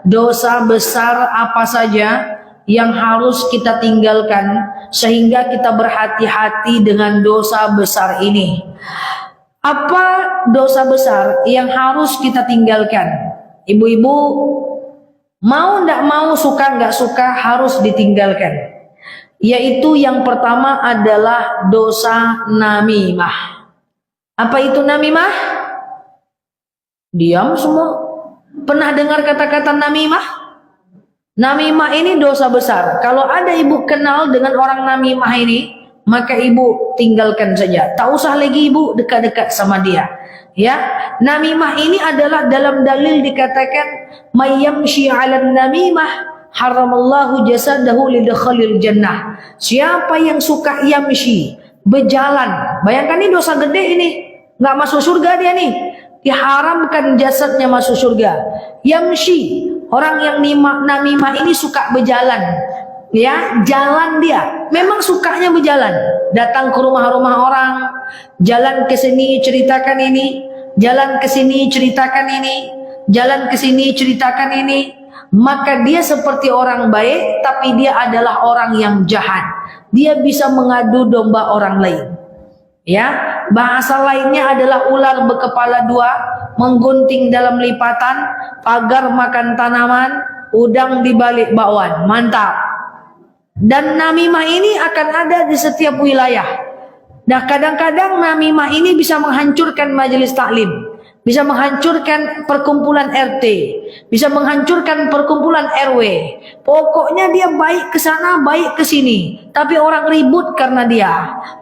dosa besar apa saja yang harus kita tinggalkan sehingga kita berhati-hati dengan dosa besar ini. Apa dosa besar yang harus kita tinggalkan? Ibu-ibu, mau ndak mau, suka nggak suka, harus ditinggalkan. Yaitu yang pertama adalah dosa namimah. Apa itu namimah? Diam semua. Pernah dengar kata-kata namimah? Namimah ini dosa besar. Kalau ada ibu kenal dengan orang namimah ini, maka ibu tinggalkan saja. Tak usah lagi ibu dekat-dekat sama dia. Ya, namimah ini adalah dalam dalil dikatakan mayyamshi 'alan namimah haramallahu jasadahu lidkhalil jannah. Siapa yang suka yamshi, berjalan. Bayangkan ini dosa gede ini. Nggak masuk surga dia nih. Diharamkan jasadnya masuk surga. Yamshi, orang yang namimah ini suka berjalan. Ya, jalan dia. Memang sukanya berjalan. Datang ke rumah-rumah orang, jalan ke sini ceritakan ini, jalan ke sini ceritakan ini, jalan ke sini ceritakan ini. Maka dia seperti orang baik, tapi dia adalah orang yang jahat. Dia bisa mengadu domba orang lain. Ya, bahasa lainnya adalah ular berkepala dua, menggunting dalam lipatan, pagar makan tanaman, udang di balik bakwan. Mantap. Dan namimah ini akan ada di setiap wilayah. Nah, kadang-kadang namimah ini bisa menghancurkan majelis taklim, bisa menghancurkan perkumpulan RT, bisa menghancurkan perkumpulan RW. Pokoknya dia baik ke sana, baik ke sini, tapi orang ribut karena dia.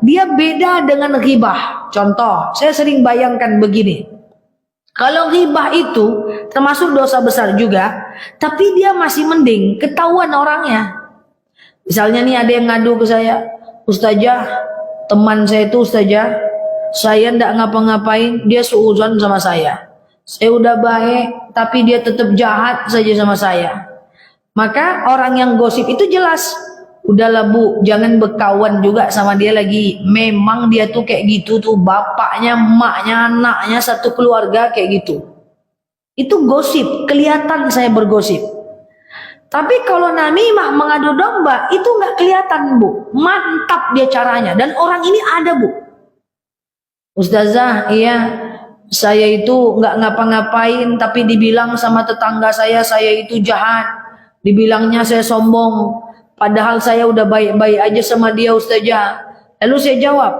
Dia beda dengan ghibah. Contoh, saya sering bayangkan begini. Kalau ghibah itu termasuk dosa besar juga, tapi dia masih mending ketahuan orangnya. Misalnya nih ada yang ngadu ke saya, Ustazah, teman saya itu Ustazah, saya ndak ngapa-ngapain, dia suudzon sama saya. Saya udah baik, tapi dia tetap jahat saja sama saya. Maka orang yang gosip itu jelas, udahlah bu, jangan berkawan juga sama dia lagi. Memang dia tuh kayak gitu tuh, bapaknya, emaknya, anaknya, satu keluarga kayak gitu. Itu gosip, kelihatan saya bergosip. Tapi kalau namimah mengadu domba, itu nggak kelihatan bu. Mantap dia caranya, dan orang ini ada bu. Ustazah, iya, saya itu nggak ngapa-ngapain, tapi dibilang sama tetangga saya itu jahat. Dibilangnya saya sombong, padahal saya udah baik-baik aja sama dia Ustazah. Lalu saya jawab,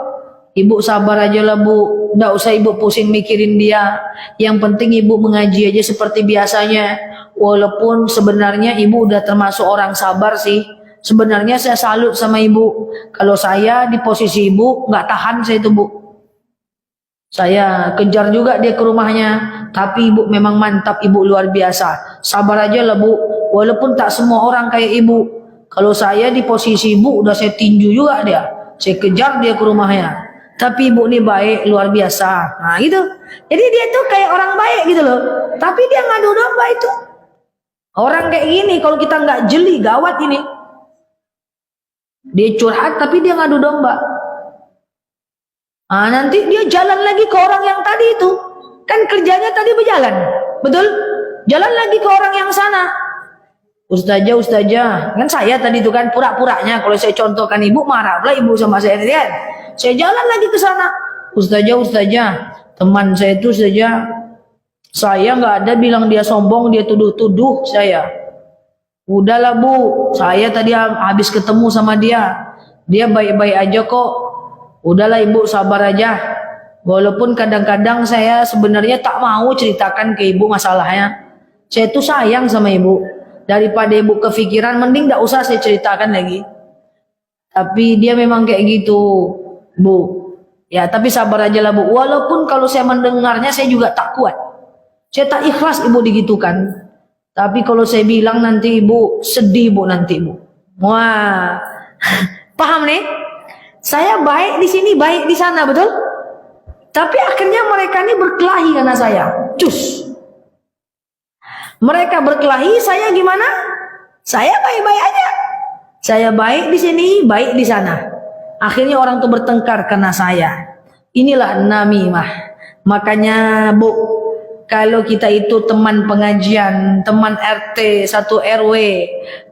ibu sabar aja lah bu, nggak usah ibu pusing mikirin dia. Yang penting ibu mengaji aja seperti biasanya. Walaupun sebenarnya ibu udah termasuk orang sabar sih. Sebenarnya saya salut sama ibu. Kalau saya di posisi ibu, nggak tahan saya itu bu. Saya kejar juga dia ke rumahnya. Tapi ibu memang mantap, ibu luar biasa. Sabar aja lah bu. Walaupun tak semua orang kayak ibu. Kalau saya di posisi ibu, udah saya tinju juga dia. Saya kejar dia ke rumahnya. Tapi ibu ini baik, luar biasa. Nah gitu. Jadi dia tuh kayak orang baik gitu loh. Tapi dia ngadu domba itu. Orang kayak gini kalau kita nggak jeli, gawat ini. Dia curhat tapi dia ngadu domba. Ah, nanti dia jalan lagi ke orang yang tadi itu. Kan kerjanya tadi berjalan. Betul? Jalan lagi ke orang yang sana. Ustazah, kan saya tadi itu kan pura-puranya. Kalau saya contohkan ibu, marah pula ibu sama saya kan. Saya jalan lagi ke sana. Ustazah, teman saya itu saya nggak ada bilang dia sombong, dia tuduh-tuduh saya. Udahlah bu, saya tadi habis ketemu sama dia baik-baik aja kok. Udahlah ibu sabar aja. Walaupun kadang-kadang saya sebenarnya tak mau ceritakan ke ibu masalahnya. Saya tuh sayang sama ibu. Daripada ibu kepikiran, mending gak usah saya ceritakan lagi. Tapi dia memang kayak gitu bu. Ya tapi sabar aja lah bu. Walaupun kalau saya mendengarnya saya juga tak kuat. Saya tak ikhlas ibu digitukan. Tapi kalau saya bilang nanti ibu sedih bu nanti bu. Wah, paham nih? Saya baik di sini, baik di sana, betul? Tapi akhirnya mereka ini berkelahi karena saya. Cus. Mereka berkelahi, saya gimana? Saya baik-baik aja. Saya baik di sini, baik di sana. Akhirnya orang tuh bertengkar karena saya. Inilah namimah. Makanya bu, kalau kita itu teman pengajian, teman RT, satu RW,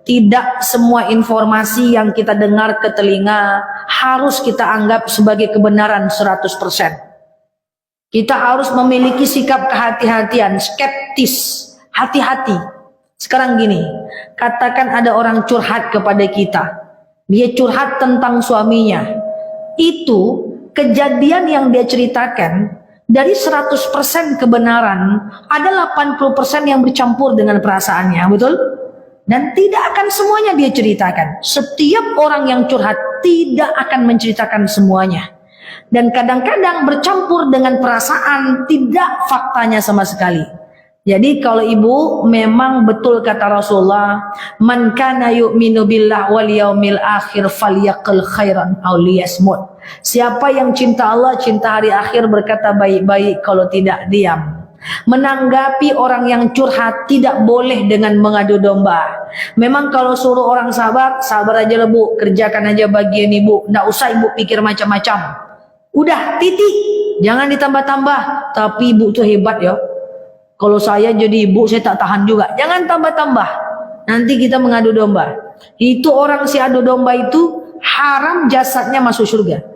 tidak semua informasi yang kita dengar ke telinga harus kita anggap sebagai kebenaran 100%. Kita harus memiliki sikap kehati-hatian, skeptis, hati-hati. Sekarang gini, katakan ada orang curhat kepada kita. Dia curhat tentang suaminya. Itu kejadian yang dia ceritakan, dari 100% kebenaran, ada 80% yang bercampur dengan perasaannya, betul? Dan tidak akan semuanya dia ceritakan. Setiap orang yang curhat tidak akan menceritakan semuanya. Dan kadang-kadang bercampur dengan perasaan, tidak faktanya sama sekali. Jadi kalau ibu, memang betul kata Rasulullah, man kana yu'minu billah wal yaumil akhir falyaqul khairan aw liyasmut. Siapa yang cinta Allah, cinta hari akhir, berkata baik-baik, kalau tidak diam. Menanggapi orang yang curhat tidak boleh dengan mengadu domba. Memang kalau suruh orang sabar, sabar aja lah bu, kerjakan aja bagian ibu, nggak usah ibu pikir macam-macam. Udah titik, jangan ditambah-tambah. Tapi ibu tuh hebat ya. Kalau saya jadi ibu, saya tak tahan juga. Jangan tambah-tambah. Nanti kita mengadu domba. Itu orang si adu domba itu haram jasadnya masuk surga.